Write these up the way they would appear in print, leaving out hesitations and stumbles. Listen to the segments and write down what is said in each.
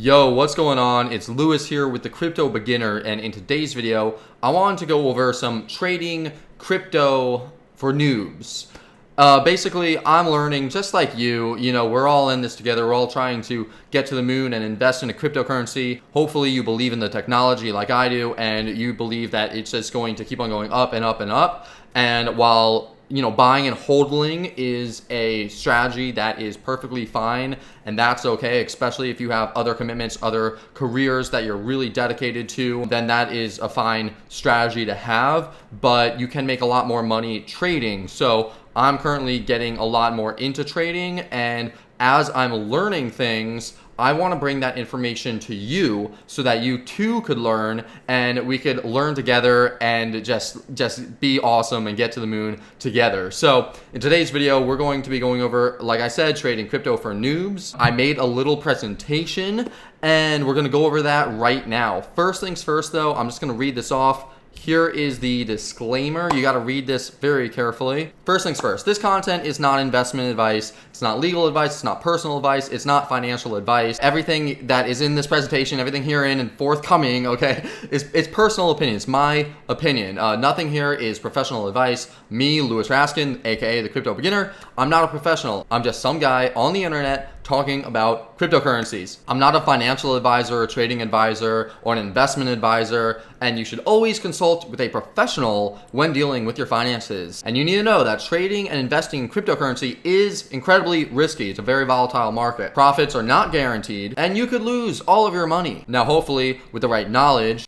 Yo, what's going on? It's Lewis here with the Crypto Beginner, and in today's video, I wanted to go over some trading crypto for noobs. Basically, I'm learning just like you. We're all in this together. We're all trying to get to the moon and invest in a cryptocurrency. Hopefully, you believe in the technology like I do, and you believe that it's just going to keep on going up and up and up. And while buying and hodling is a strategy that is perfectly fine, and that's okay, especially if you have other commitments, other careers that you're really dedicated to, then that is a fine strategy to have, but you can make a lot more money trading. So I'm currently getting a lot more into trading, and as I'm learning things, I want to bring that information to you so that you too could learn and we could learn together and just be awesome and get to the moon together. So in today's video, we're going to be going over, like I said, trading crypto for noobs. I made a little presentation and we're going to go over that right now. First things first though, I'm just going to read this off. Here is the disclaimer. You got to read this very carefully. First things first, this content is not investment advice. It's not legal advice. It's not personal advice. It's not financial advice. Everything that is in this presentation, everything herein and forthcoming, okay, it's personal opinion. It's my opinion. Nothing here is professional advice. Me, Lewis Raskin, aka the Crypto Beginner, I'm not a professional. I'm just some guy on the internet talking about cryptocurrencies. I'm not a financial advisor, a trading advisor, or an investment advisor, and you should always consult with a professional when dealing with your finances. And you need to know that trading and investing in cryptocurrency is incredibly risky. It's a very volatile market. Profits are not guaranteed, and you could lose all of your money. Now, hopefully, with the right knowledge,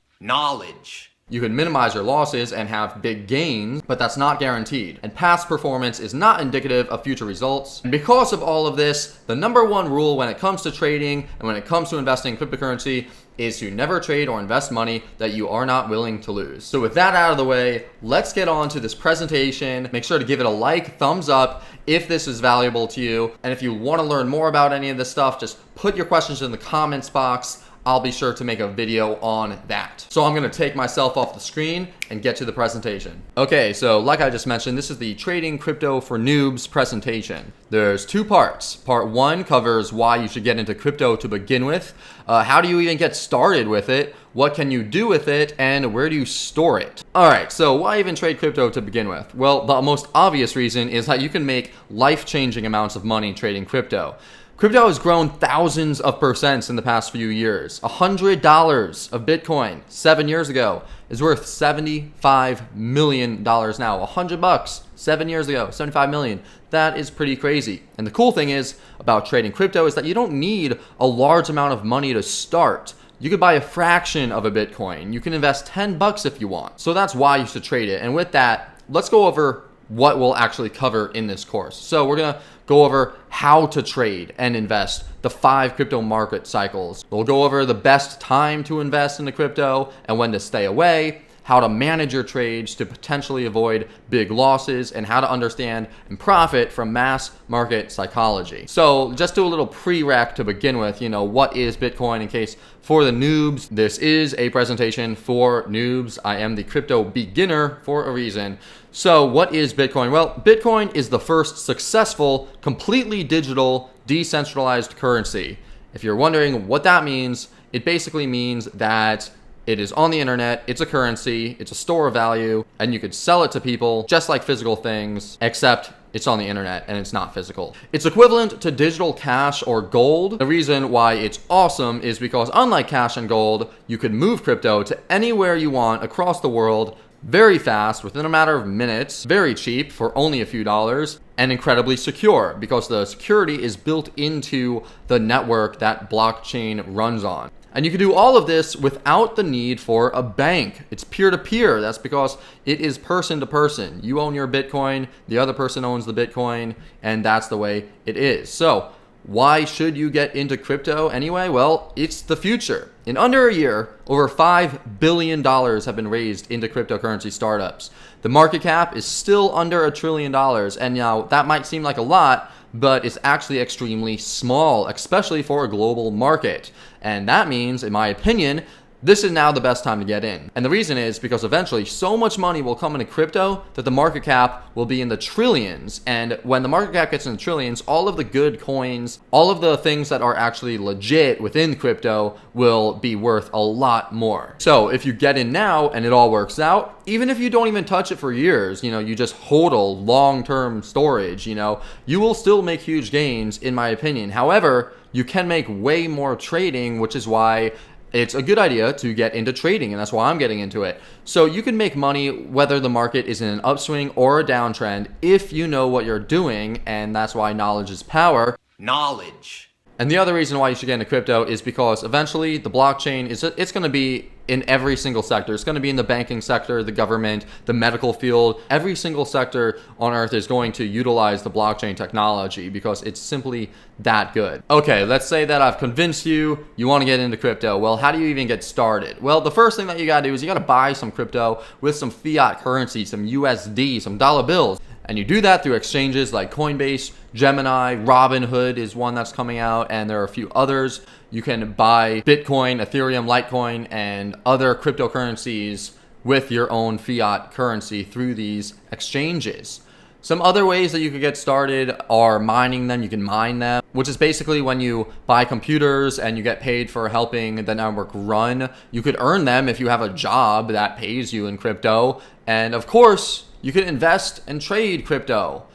you can minimize your losses and have big gains, but that's not guaranteed. And past performance is not indicative of future results. And because of all of this, the number one rule when it comes to trading and when it comes to investing in cryptocurrency is to never trade or invest money that you are not willing to lose. So with that out of the way, let's get on to this presentation. Make sure to give it a like, thumbs up if this is valuable to you. And if you want to learn more about any of this stuff, just put your questions in the comments box. I'll be sure to make a video on that. So I'm gonna take myself off the screen and get to the presentation. Okay, so like I just mentioned, this is the Trading Crypto for Noobs presentation. There's two parts. Part one covers why you should get into crypto to begin with. How do you even get started with it? What can you do with it? And where do you store it? All right, so why even trade crypto to begin with? Well, the most obvious reason is that you can make life-changing amounts of money trading crypto. Crypto has grown thousands of percents in the past few years. $100 of Bitcoin 7 years ago is worth $75 million now. $100 7 years ago, 75 million. That is pretty crazy. And the cool thing is about trading crypto is that you don't need a large amount of money to start. You could buy a fraction of a Bitcoin. You can invest $10 if you want. So that's why you should trade it. And with that, let's go over what we'll actually cover in this course. So we're gonna go over how to trade and invest, the 5 crypto market cycles. We'll go over the best time to invest in the crypto and when to stay away, how to manage your trades to potentially avoid big losses, and how to understand and profit from mass market psychology. So just do a little prereq to begin with, what is Bitcoin in case for the noobs. This is a presentation for noobs. I am the Crypto Beginner for a reason. So what is Bitcoin? Well, Bitcoin is the first successful, completely digital, decentralized currency. If you're wondering what that means, it basically means that it is on the internet, it's a currency, it's a store of value, and you could sell it to people just like physical things, except it's on the internet and it's not physical. It's equivalent to digital cash or gold. The reason why it's awesome is because unlike cash and gold, you could move crypto to anywhere you want across the world very fast, within a matter of minutes, very cheap for only a few dollars, and incredibly secure because the security is built into the network that blockchain runs on. And you can do all of this without the need for a bank. It's peer-to-peer. That's because it is person to person. You own your Bitcoin, the other person owns the Bitcoin, and that's the way it is. So why should you get into crypto anyway? Well, it's the future. In under a year, over $5 billion have been raised into cryptocurrency startups. The market cap is still under $1 trillion. And now that might seem like a lot, but it's actually extremely small, especially for a global market. And that means, in my opinion, this is now the best time to get in. And the reason is because eventually so much money will come into crypto that the market cap will be in the trillions. And when the market cap gets in the trillions, all of the good coins, all of the things that are actually legit within crypto will be worth a lot more. So if you get in now and it all works out, even if you don't even touch it for years, you just hodl long-term storage, you will still make huge gains in my opinion. However, you can make way more trading, which is why it's a good idea to get into trading, and that's why I'm getting into it. So you can make money whether the market is in an upswing or a downtrend if you know what you're doing, and that's why knowledge is power. Knowledge. And the other reason why you should get into crypto is because eventually the blockchain it's going to be in every single sector. It's going to be in the banking sector, the government, the medical field. Every single sector on earth is going to utilize the blockchain technology because it's simply that good. Okay, let's say that I've convinced you want to get into crypto. Well, how do you even get started? Well, the first thing that you got to do is you got to buy some crypto with some fiat currency, some USD, some dollar bills. And you do that through exchanges like Coinbase, Gemini, Robinhood is one that's coming out, and there are a few others. You can buy Bitcoin, Ethereum, Litecoin, and other cryptocurrencies with your own fiat currency through these exchanges. Some other ways that you could get started are mining them. You can mine them, which is basically when you buy computers and you get paid for helping the network run. You could earn them if you have a job that pays you in crypto. And of course, you could invest and trade crypto.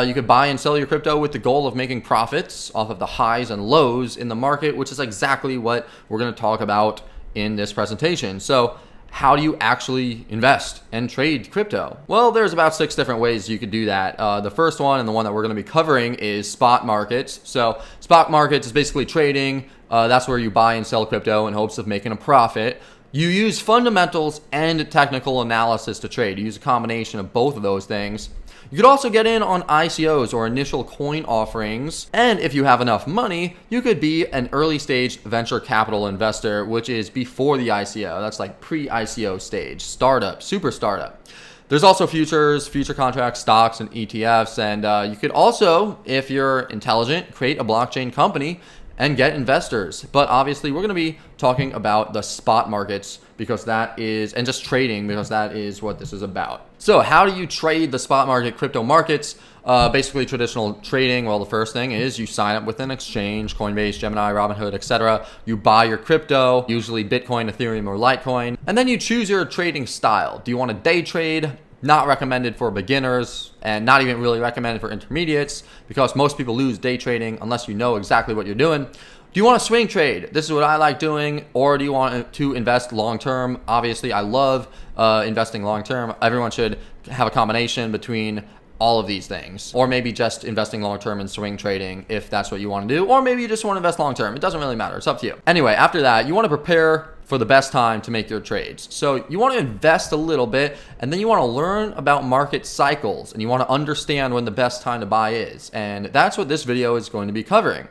You could buy and sell your crypto with the goal of making profits off of the highs and lows in the market, which is exactly what we're going to talk about in this presentation. So how do you actually invest and trade crypto? Well, there's about 6 different ways you could do that. The first one, and the one that we're going to be covering, is spot markets. So spot markets is basically trading. That's where you buy and sell crypto in hopes of making a profit. You use fundamentals and technical analysis to trade. You use a combination of both of those things. You could also get in on ICOs, or initial coin offerings. And if you have enough money, you could be an early stage venture capital investor, which is before the ICO. That's like pre-ICO stage, startup, super startup. There's also futures, future contracts, stocks, and ETFs. And you could also, if you're intelligent, create a blockchain company and get investors. But obviously we're going to be talking about the spot markets because that is, and just trading because that is what this is about. So how do you trade the spot market crypto markets? Basically traditional trading. Well, the first thing is you sign up with an exchange, Coinbase, Gemini, Robinhood, etc. You buy your crypto, usually Bitcoin, Ethereum, or Litecoin, and then you choose your trading style. Do you want to day trade? Not recommended for beginners and not even really recommended for intermediates because most people lose day trading unless you know exactly what you're doing. Do you want to swing trade? This is what I like doing. Or do you want to invest long term? Obviously, I love investing long term. Everyone should have a combination between all of these things, or maybe just investing long term and swing trading if that's what you want to do, or maybe you just want to invest long term. It doesn't really matter. It's up to you. Anyway, after that, you want to prepare for the best time to make your trades. So you want to invest a little bit, and then you want to learn about market cycles, and you want to understand when the best time to buy is. And that's what this video is going to be covering.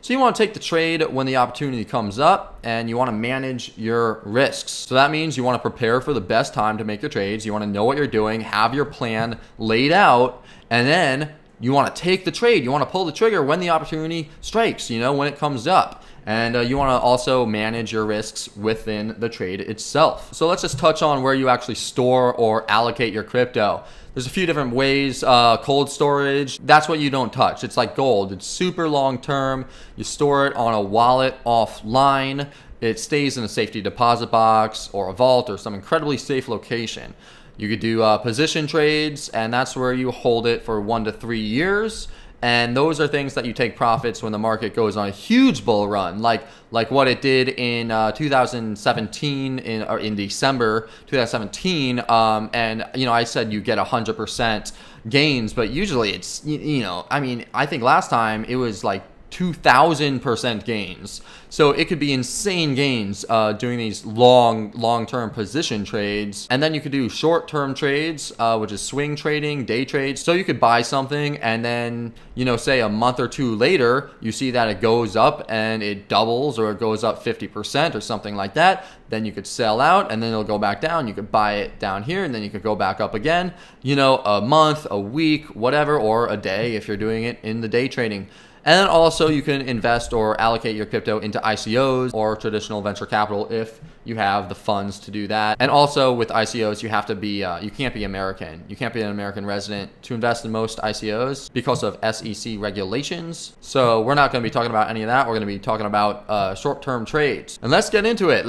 So you want to take the trade when the opportunity comes up, and you want to manage your risks. So that means you want to prepare for the best time to make your trades. You want to know what you're doing, have your plan laid out, and then you want to take the trade. You want to pull the trigger when the opportunity strikes, when it comes up. And you want to also manage your risks within the trade itself. So let's just touch on where you actually store or allocate your crypto. There's a few different ways. Cold storage, that's what you don't touch. It's like gold. It's super long term. You store it on a wallet offline. It stays in a safety deposit box or a vault or some incredibly safe location. You could do position trades, and that's where you hold it for 1 to 3 years. And those are things that you take profits when the market goes on a huge bull run, like what it did in 2017 in December 2017. And I said you get 100% gains, but usually it's I think last time it was like 2,000% gains. So it could be insane gains doing these long-term position trades. And then you could do short-term trades, which is swing trading, day trades. So you could buy something and then, say a month or 2 later, you see that it goes up and it doubles or it goes up 50% or something like that. Then you could sell out and then it'll go back down. You could buy it down here and then you could go back up again, a month, a week, whatever, or a day if you're doing it in the day trading. And then also you can invest or allocate your crypto into ICOs or traditional venture capital if you have the funds to do that. And also with ICOs, you have to be, you can't be American. You can't be an American resident to invest in most ICOs because of SEC regulations. So we're not going to be talking about any of that. We're going to be talking about short-term trades. And let's get into it.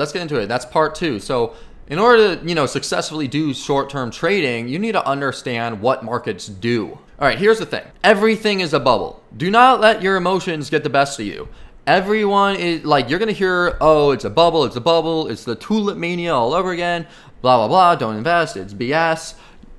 That's part 2. So in order to, successfully do short-term trading, you need to understand what markets do. All right, here's the thing. Everything is a bubble. Do not let your emotions get the best of you. Everyone is like, you're going to hear, oh, it's a bubble. It's the tulip mania all over again. Blah, blah, blah. Don't invest. It's BS.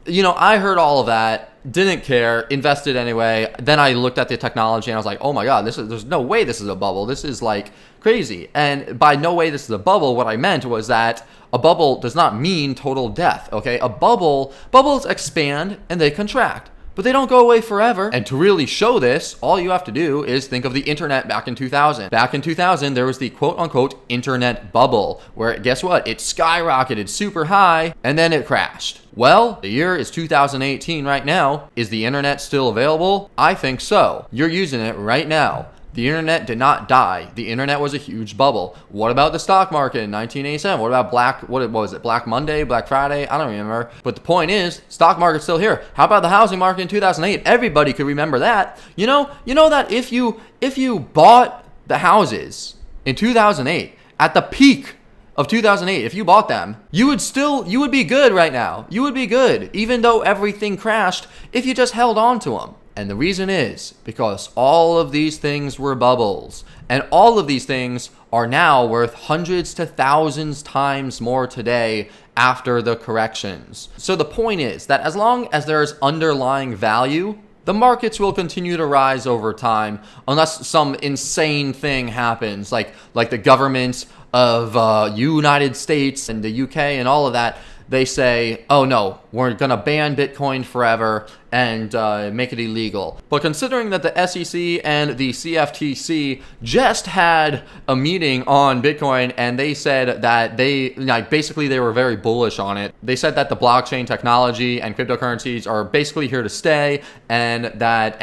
I heard all of that. Didn't care. Invested anyway. Then I looked at the technology and I was like, oh my God, there's no way this is a bubble. This is like crazy. And by no way this is a bubble, what I meant was that a bubble does not mean total death, okay? Bubbles expand and they contract, but they don't go away forever. And to really show this, all you have to do is think of the internet back in 2000. Back in 2000, there was the quote-unquote internet bubble, where guess what? It skyrocketed super high, and then it crashed. Well, the year is 2018 right now. Is the internet still available? I think so. You're using it right now. The internet did not die. The internet was a huge bubble. What about the stock market in 1987? What about Black Monday, Black Friday? I don't remember. But the point is, stock market's still here. How about the housing market in 2008? Everybody could remember that. You know that if you bought the houses in 2008 at the peak of 2008, if you bought them, you would be good right now. You would be good, even though everything crashed, if you just held on to them. And the reason is because all of these things were bubbles. And all of these things are now worth hundreds to thousands times more today after the corrections. So the point is that as long as there's underlying value, the markets will continue to rise over time unless some insane thing happens, like the government of United States and the UK and all of that. They say, oh no, we're going to ban Bitcoin forever and make it illegal. But considering that the SEC and the CFTC just had a meeting on Bitcoin and they said that they were very bullish on it. They said that the blockchain technology and cryptocurrencies are basically here to stay and that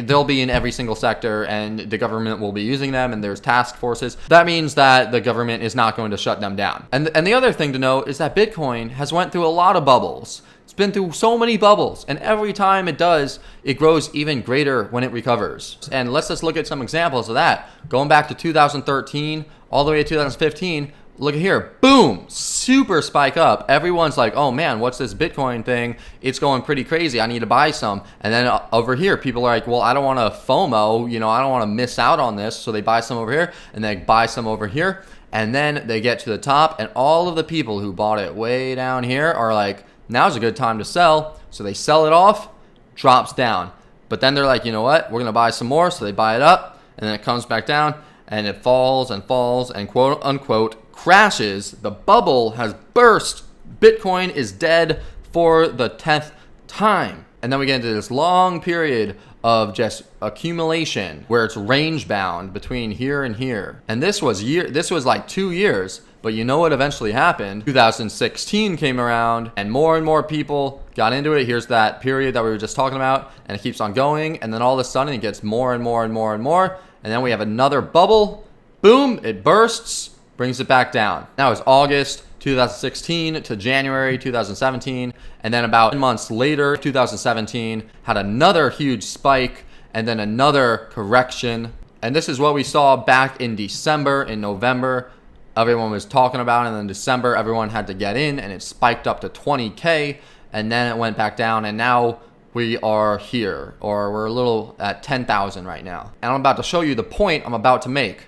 they'll be in every single sector and the government will be using them and there's task forces. That means that the government is not going to shut them down. And the other thing to note is that Bitcoin has went through a lot of bubbles. It's been through so many bubbles, and every time it does, it grows even greater when it recovers. And let's just look at some examples of that. Going back to 2013, all the way to 2015, look at here, boom, super spike up. Everyone's like, oh man, what's this Bitcoin thing? It's going pretty crazy. I need to buy some. And then over here, people are like, well, I don't want to FOMO, I don't want to miss out on this. So they buy some over here and they buy some over here. And then they get to the top and all of the people who bought it way down here are like, now's a good time to sell. So they sell it off, drops down. But then they're like, you know what? We're going to buy some more. So they buy it up and then it comes back down and it falls and falls and quote unquote crashes. The bubble has burst. Bitcoin is dead for the 10th time. And then we get into this long period of just accumulation where it's range bound between here and here. And this was like 2 years, but you know what eventually happened? 2016 came around and more people got into it. Here's that period that we were just talking about and it keeps on going. And then all of a sudden it gets more and more and more and more. And then we have another bubble. Boom, it bursts, brings it back down. Now it's August 2016 to January 2017, and then about 10 months later, 2017, had another huge spike, and then another correction. And this is what we saw back in December, in November. Everyone was talking about it, and then December, everyone had to get in, and it spiked up to 20K, and then it went back down, and now we are here, or we're a little at 10,000 right now. And I'm about to show you the point I'm about to make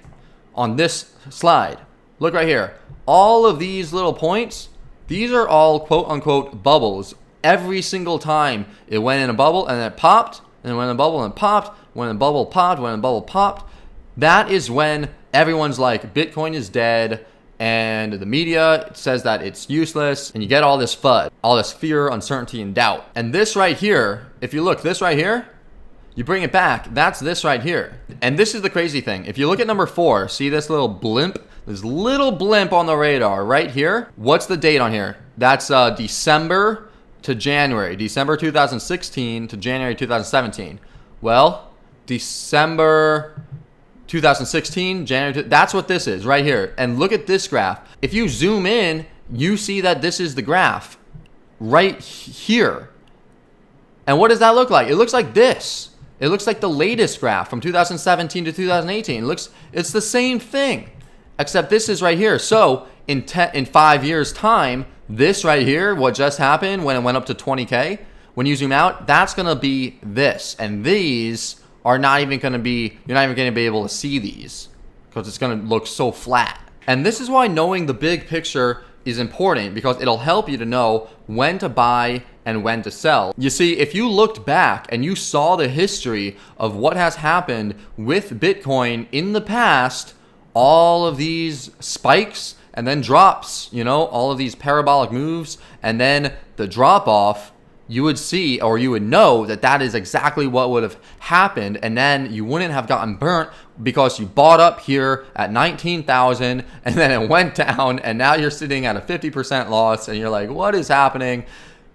on this slide. Look right here. All of these little points, these are all quote unquote bubbles. Every single time it went in a bubble and then it popped, and it went in a bubble and it popped, when a bubble popped, when a bubble popped. That is when everyone's like, Bitcoin is dead, and the media says that it's useless, and you get all this FUD, all this fear, uncertainty, and doubt. And this right here, if you look, this right here, you bring it back, that's this right here. And this is the crazy thing. If you look at number 4, see this little blimp? This little blimp on the radar right here. What's the date on here? That's December to January. December 2016 to January 2017. Well, December 2016, January. That's what this is right here. And look at this graph. If you zoom in, you see that this is the graph right here. And what does that look like? It looks like this. It looks like the latest graph from 2017 to 2018. It's the same thing, except this is right here. So in 5 years time, this right here, what just happened when it went up to 20K, when you zoom out, that's going to be this. And these are not even going to be, you're not even going to be able to see these because it's going to look so flat. And this is why knowing the big picture is important, because it'll help you to know when to buy and when to sell. You see, if you looked back and you saw the history of what has happened with Bitcoin in the past, all of these spikes and then drops, you know, all of these parabolic moves and then the drop off, you would see, or you would know that that is exactly what would have happened, and then you wouldn't have gotten burnt because you bought up here at 19,000 and then it went down and now you're sitting at a 50% loss and you're like, what is happening?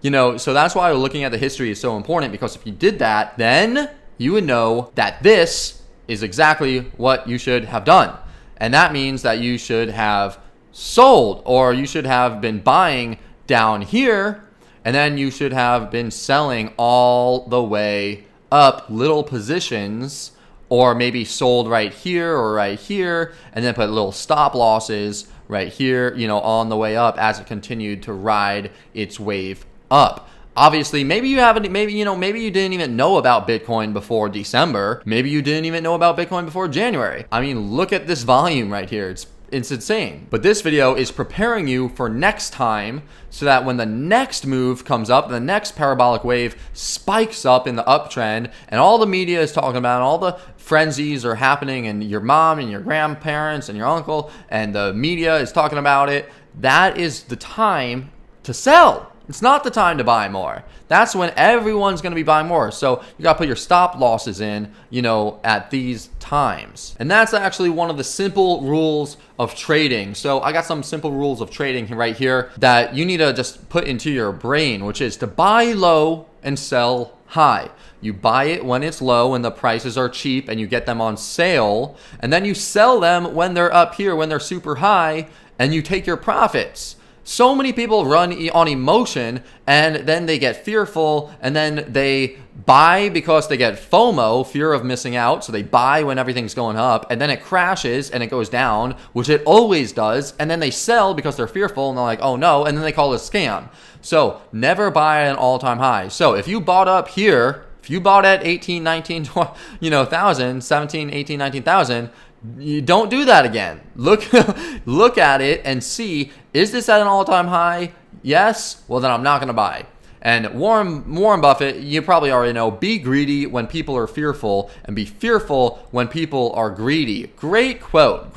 You know, so that's why looking at the history is so important, because if you did that, then you would know that this is exactly what you should have done. And that means that you should have sold, or you should have been buying down here, and then you should have been selling all the way up little positions, or maybe sold right here or right here, and then put little stop losses right here, you know, on the way up as it continued to ride its wave up. Obviously, maybe you didn't even know about Bitcoin before December. Maybe you didn't even know about Bitcoin before January. I mean, look at this volume right here. It's insane. But this video is preparing you for next time, so that when the next move comes up, the next parabolic wave spikes up in the uptrend, and all the media is talking about it, all the frenzies are happening, and your mom and your grandparents and your uncle and the media is talking about it, that is the time to sell. It's not the time to buy more. That's when everyone's going to be buying more. So you got to put your stop losses in, you know, at these times. And that's actually one of the simple rules of trading. So I got some simple rules of trading right here that you need to just put into your brain, which is to buy low and sell high. You buy it when it's low, when the prices are cheap and you get them on sale, and then you sell them when they're up here, when they're super high, and you take your profits. So many people run on emotion, and then they get fearful, and then they buy because they get FOMO, fear of missing out. So they buy when everything's going up, and then it crashes and it goes down, which it always does. And then they sell because they're fearful, and they're like, oh no, and then they call it a scam. So never buy at an all-time high. So if you bought up here, if you bought at 18, 19, 20, 17, 18, 19,000, you don't do that again. Look at it and see, is this at an all-time high? Yes? Well, then I'm not going to buy. And Warren Buffett, you probably already know, be greedy when people are fearful, and be fearful when people are greedy. Great quote,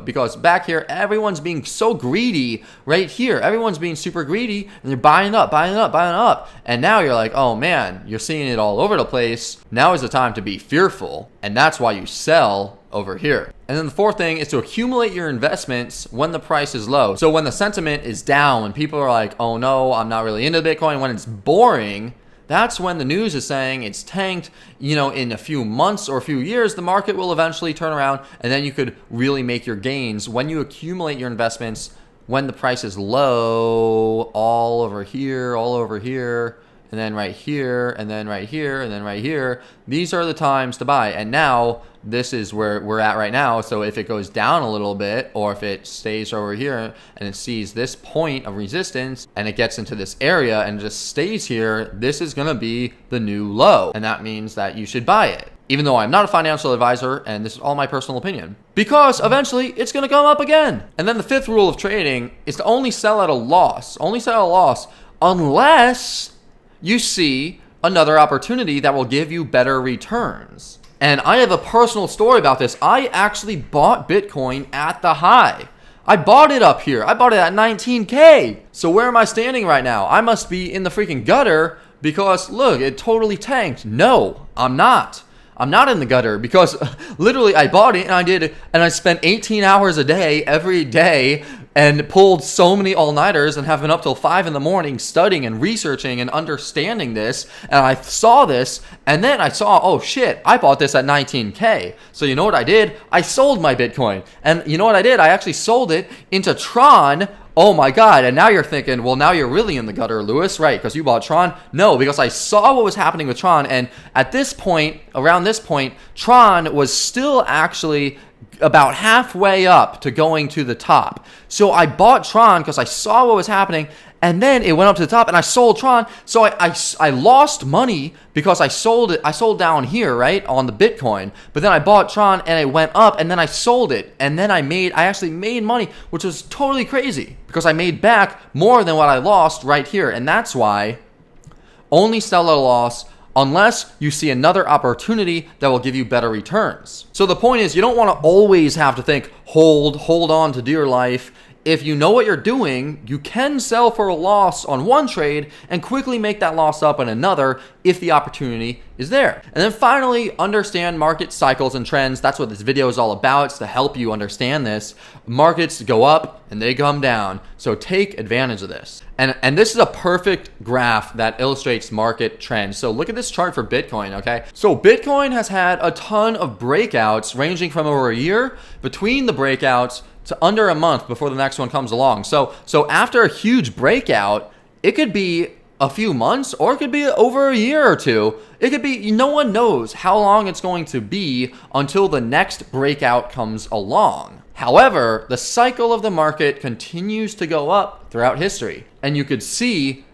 because back here, everyone's being so greedy right here. Everyone's being super greedy, and they're buying up. And now you're like, oh man, you're seeing it all over the place. Now is the time to be fearful, and that's why you sell over here. And then the fourth thing is to accumulate your investments when the price is low. So when the sentiment is down, when people are like, oh no, I'm not really into Bitcoin, when it's boring, that's when the news is saying it's tanked. You know, in a few months or a few years, the market will eventually turn around, and then you could really make your gains when you accumulate your investments when the price is low, all over here, and then right here, and then right here, and then right here. These are the times to buy. And now this is where we're at right now. So if it goes down a little bit, or if it stays over here and it sees this point of resistance and it gets into this area and just stays here, this is going to be the new low. And that means that you should buy it. Even though I'm not a financial advisor, and this is all my personal opinion, because eventually it's going to come up again. And then the fifth rule of trading is to only sell at a loss. Only sell at a loss unless you see another opportunity that will give you better returns. And I have a personal story about this. I actually bought Bitcoin at the high. I bought it up here. I bought it at 19K. So where am I standing right now? I must be in the freaking gutter because look, it totally tanked. No, I'm not. I'm not in the gutter because literally I bought it and I spent 18 hours a day every day and pulled so many all-nighters and have been up till 5 in the morning studying and researching and understanding this. And I saw this, and then I saw, oh shit, I bought this at 19K. So you know what I did? I sold my Bitcoin. And you know what I did? I actually sold it into Tron. Oh my God. And now you're thinking, well, now you're really in the gutter, Lewis, right? Because you bought Tron? No, because I saw what was happening with Tron. And at this point, around this point, Tron was still actually about halfway up to going to the top. So I bought Tron because I saw what was happening, and then it went up to the top, and I sold Tron. So I lost money because I sold it. I sold down here, right, on the Bitcoin. But then I bought Tron, and it went up, and then I sold it, and then I actually made money, which was totally crazy because I made back more than what I lost right here. And that's why only sell at a loss unless you see another opportunity that will give you better returns. So the point is, you don't want to always have to think, hold on to dear life. If you know what you're doing, you can sell for a loss on one trade and quickly make that loss up on another if the opportunity is there. And then finally, understand market cycles and trends. That's what this video is all about. It's to help you understand this. Markets go up and they come down. So take advantage of this. And this is a perfect graph that illustrates market trends. So look at this chart for Bitcoin, okay? So Bitcoin has had a ton of breakouts ranging from over a year between the breakouts to under a month before the next one comes along. So after a huge breakout, it could be a few months or it could be over a year or two. It could be, no one knows how long it's going to be until the next breakout comes along. However, the cycle of the market continues to go up throughout history. And you could see,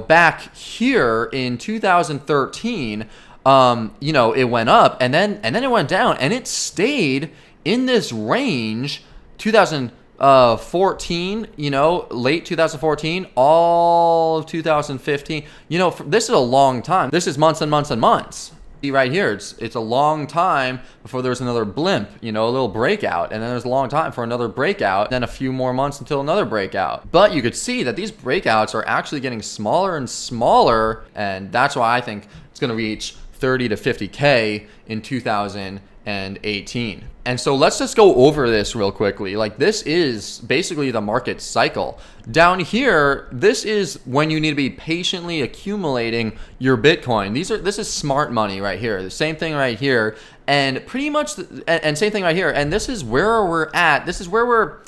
back here in 2013, it went up and then it went down, and it stayed in this range 2014, late 2014, all of 2015. This is a long time. This is months and months and months. See right here, it's a long time before there's another blimp, a little breakout, and then there's a long time for another breakout, then a few more months until another breakout. But you could see that these breakouts are actually getting smaller and smaller, and that's why I think it's going to reach 30 to 50K in 2018. And so let's just go over this real quickly. Like, this is basically the market cycle. Down here, this is when you need to be patiently accumulating your Bitcoin. This is smart money right here. The same thing right here, and pretty much and same thing right here. And this is where we're at. This is where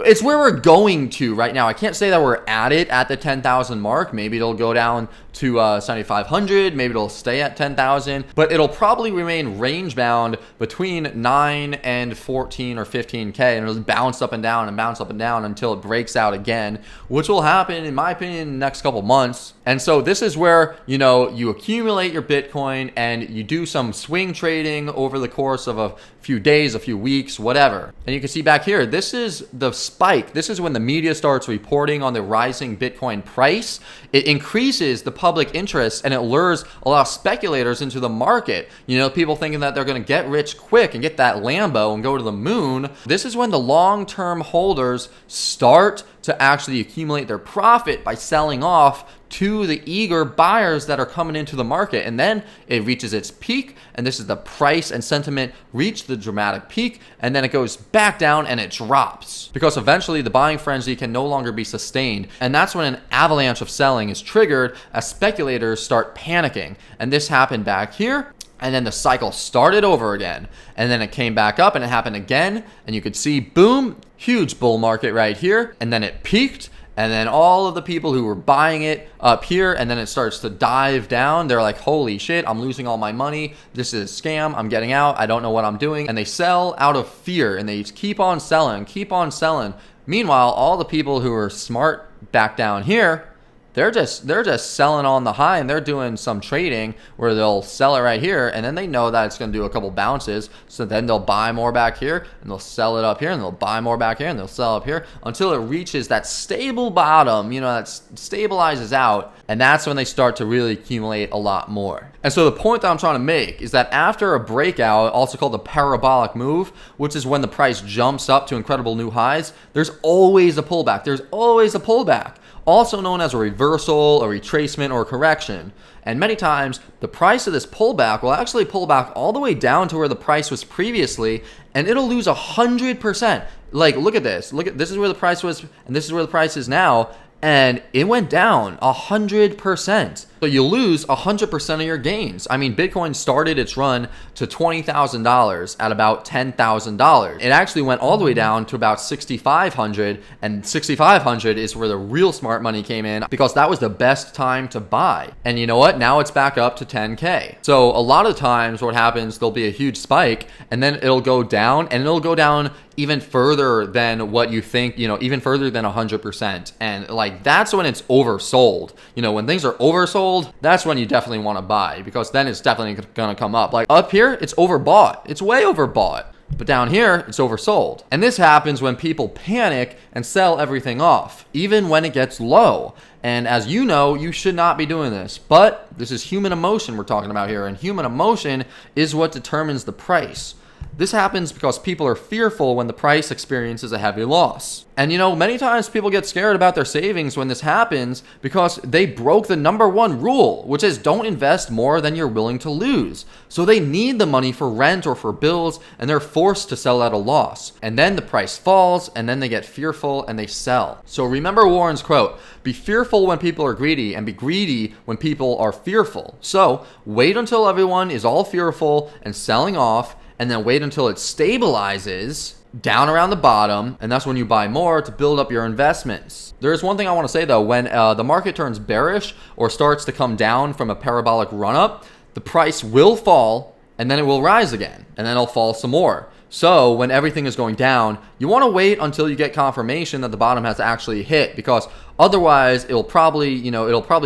it's where we're going to right now. I can't say that we're at it at the 10,000 mark. Maybe it'll go down to 7,500. Maybe it'll stay at 10,000, but it'll probably remain range bound between 9 and 14 or 15K, and it'll bounce up and down and bounce up and down until it breaks out again, which will happen, in my opinion, in the next couple months. And so this is where, you accumulate your Bitcoin and you do some swing trading over the course of a few days, a few weeks, whatever. And you can see back here, this is the spike. This is when the media starts reporting on the rising Bitcoin price. It increases the public interest and it lures a lot of speculators into the market. People thinking that they're going to get rich quick and get that Lambo and go to the moon. This is when the long-term holders start to actually accumulate their profit by selling off to the eager buyers that are coming into the market. And then it reaches its peak, and this is the price and sentiment reach the dramatic peak, and then it goes back down and it drops because eventually the buying frenzy can no longer be sustained. And that's when an avalanche of selling is triggered as speculators start panicking. And this happened back here. And then the cycle started over again, and then it came back up and it happened again, and you could see, boom, huge bull market right here, and then it peaked, and then all of the people who were buying it up here, and then it starts to dive down. They're like, holy shit, I'm losing all my money. This is a scam. I'm getting out. I don't know what I'm doing. And they sell out of fear, and they keep on selling, keep on selling. Meanwhile, all the people who are smart back down here, they're just selling on the high, and they're doing some trading where they'll sell it right here, and then they know that it's going to do a couple bounces, so then they'll buy more back here and they'll sell it up here, and they'll buy more back here and they'll sell up here until it reaches that stable bottom, that stabilizes out, and that's when they start to really accumulate a lot more. And so the point that I'm trying to make is that after a breakout, also called the parabolic move, which is when the price jumps up to incredible new highs, there's always a pullback. There's always a pullback. also known as a reversal, a retracement, or correction. And many times, the price of this pullback will actually pull back all the way down to where the price was previously, and it'll lose 100%. Like, look at this. This is where the price was, and this is where the price is now, and it went down 100%. So you lose 100% of your gains. I mean, Bitcoin started its run to $20,000 at about $10,000. It actually went all the way down to about $6,500, and $6,500 is where the real smart money came in, because that was the best time to buy. And you know what? Now it's back up to 10K. So a lot of times what happens, there'll be a huge spike, and then it'll go down, and it'll go down even further than what you think, even further than 100%. And like, that's when it's oversold. When things are oversold, that's when you definitely want to buy, because then it's definitely going to come up. Like up here, it's overbought. It's way overbought. But down here, it's oversold. And this happens when people panic and sell everything off, even when it gets low. And as you know, you should not be doing this. But this is human emotion we're talking about here. And human emotion is what determines the price. This happens because people are fearful when the price experiences a heavy loss. And many times people get scared about their savings when this happens because they broke the #1 rule, which is don't invest more than you're willing to lose. So they need the money for rent or for bills, and they're forced to sell at a loss. And then the price falls, and then they get fearful and they sell. So remember Warren's quote, be fearful when people are greedy, and be greedy when people are fearful. So wait until everyone is all fearful and selling off, and then wait until it stabilizes down around the bottom, and that's when you buy more to build up your investments. There's one thing I want to say though, when the market turns bearish or starts to come down from a parabolic run-up, the price will fall, and then it will rise again, and then it'll fall some more. So when everything is going down, you want to wait until you get confirmation that the bottom has actually hit, because otherwise it'll probably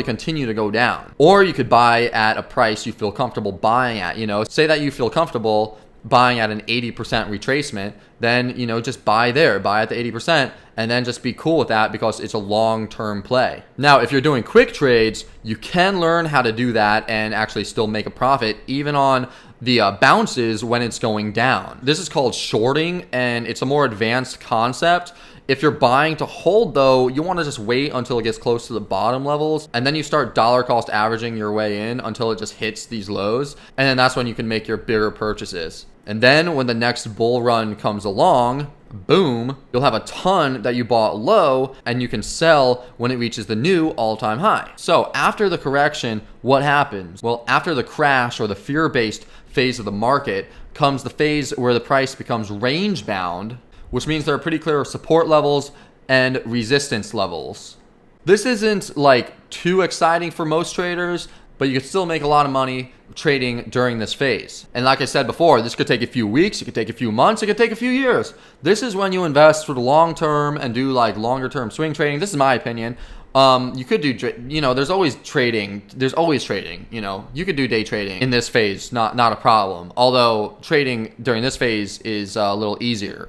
continue to go down. Or you could buy at a price you feel comfortable buying at. Say that you feel comfortable buying at an 80% retracement, then just buy there, buy at the 80%, and then just be cool with that, because it's a long-term play. Now, if you're doing quick trades, you can learn how to do that and actually still make a profit even on the bounces when it's going down. This is called shorting, and it's a more advanced concept. If you're buying to hold though, you want to just wait until it gets close to the bottom levels, and then you start dollar cost averaging your way in until it just hits these lows, and then that's when you can make your bigger purchases. And then when the next bull run comes along, boom, you'll have a ton that you bought low, and you can sell when it reaches the new all-time high. So after the correction, what happens? Well, after the crash or the fear-based phase of the market comes the phase where the price becomes range bound, which means there are pretty clear support levels and resistance levels. This isn't like too exciting for most traders, but you can still make a lot of money trading during this phase. And like I said before, this could take a few weeks, it could take a few months, it could take a few years. This is when you invest for the long term and do like longer term swing trading. This is my opinion. You could do, there's always trading. You could do day trading in this phase, not a problem. Although trading during this phase is a little easier,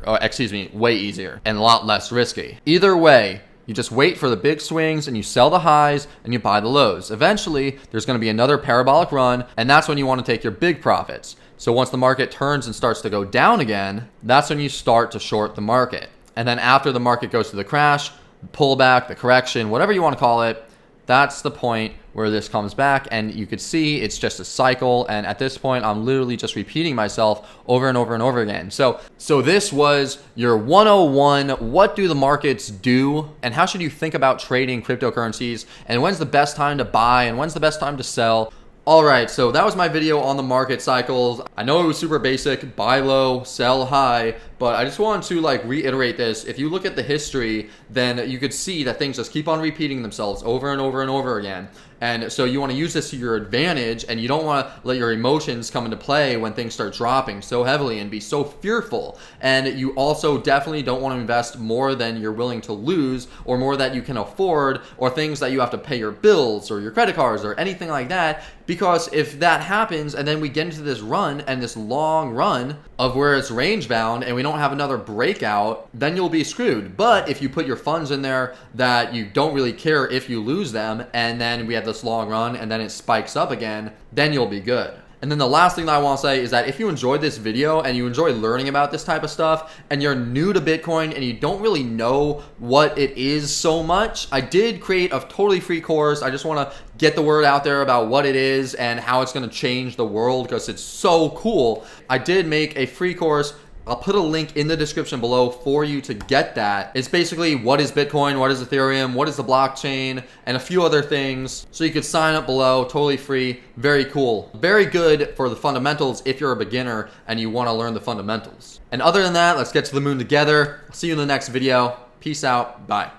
way easier and a lot less risky. Either way, you just wait for the big swings and you sell the highs and you buy the lows. Eventually, there's going to be another parabolic run, and that's when you want to take your big profits. So once the market turns and starts to go down again, that's when you start to short the market. And then after the market goes to the crash, pullback, the correction, whatever you want to call it, that's the point where this comes back, and you could see it's just a cycle. And at this point, I'm literally just repeating myself over and over and over again. So this was your 101. What do the markets do, and how should you think about trading cryptocurrencies, and when's the best time to buy and when's the best time to sell? All right, so that was my video on the market cycles. I know it was super basic, buy low, sell high, but I just wanted to reiterate this. If you look at the history, then you could see that things just keep on repeating themselves over and over and over again. And so you want to use this to your advantage, and you don't want to let your emotions come into play when things start dropping so heavily and be so fearful. And you also definitely don't want to invest more than you're willing to lose, or more that you can afford, or things that you have to pay your bills or your credit cards or anything like that. Because if that happens and then we get into this run, and this long run of where it's range bound, and we don't have another breakout, then you'll be screwed. But if you put your funds in there that you don't really care if you lose them, and then we have this long run and then it spikes up again, then you'll be good. And then the last thing that I want to say is that if you enjoyed this video and you enjoy learning about this type of stuff and you're new to Bitcoin and you don't really know what it is so much, I did create a totally free course. I just want to get the word out there about what it is and how it's going to change the world because it's so cool. I did make a free course. I'll put a link in the description below for you to get that. It's basically what is Bitcoin, what is Ethereum, what is the blockchain, and a few other things. So you could sign up below, totally free, very cool. Very good for the fundamentals if you're a beginner and you want to learn the fundamentals. And other than that, let's get to the moon together. I'll see you in the next video. Peace out, bye.